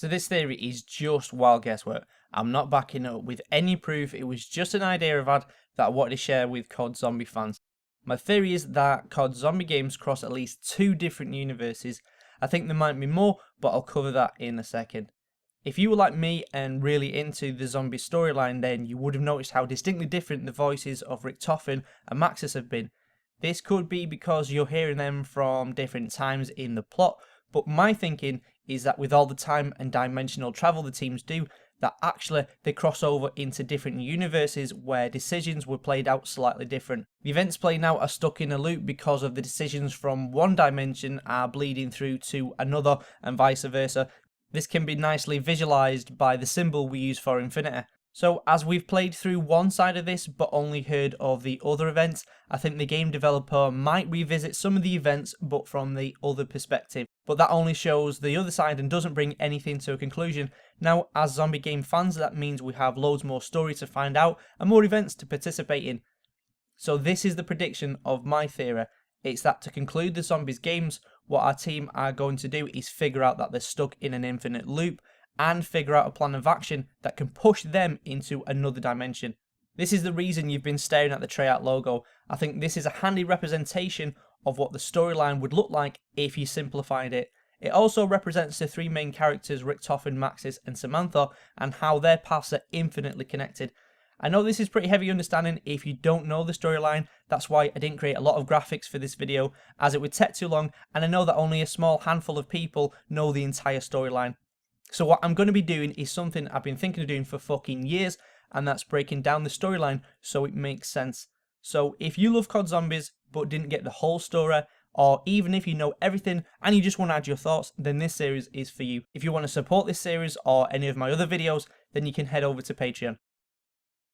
So this theory is just wild guesswork. I'm not backing it up with any proof. It was just an idea I've had that I wanted to share with COD Zombie fans. My theory is that COD Zombie games cross at least 2 different universes. I think there might be more, but I'll cover that in a second. If you were like me and really into the zombie storyline, then you would have noticed how distinctly different the voices of Richtofen and Maxis have been. This could be because you're hearing them from different times in the plot, but my thinking is that with all the time and dimensional travel the teams do, that actually they cross over into different universes where decisions were played out slightly different. The events playing out are stuck in a loop because of the decisions from one dimension are bleeding through to another and vice versa. This can be nicely visualized by the symbol we use for infinity. So as we've played through one side of this but only heard of the other events, I think the game developer might revisit some of the events but from the other perspective. But that only shows the other side and doesn't bring anything to a conclusion. Now, as zombie game fans, that means we have loads more story to find out and more events to participate in. So this is the prediction of my theory. It's that to conclude the zombies games, what our team are going to do is figure out that they're stuck in an infinite loop and figure out a plan of action that can push them into another dimension. This is the reason you've been staring at the Treyarch logo. I think this is a handy representation of what the storyline would look like if you simplified it. It also represents the 3 main characters, Richtofen, Maxis and Samantha, and how their paths are infinitely connected. I know this is pretty heavy understanding if you don't know the storyline. That's why I didn't create a lot of graphics for this video, as it would take too long, and I know that only a small handful of people know the entire storyline. So what I'm going to be doing is something I've been thinking of doing for fucking years, and that's breaking down the storyline so it makes sense. So if you love COD Zombies but didn't get the whole story, or even if you know everything and you just want to add your thoughts, then this series is for you. If you want to support this series or any of my other videos, then you can head over to Patreon.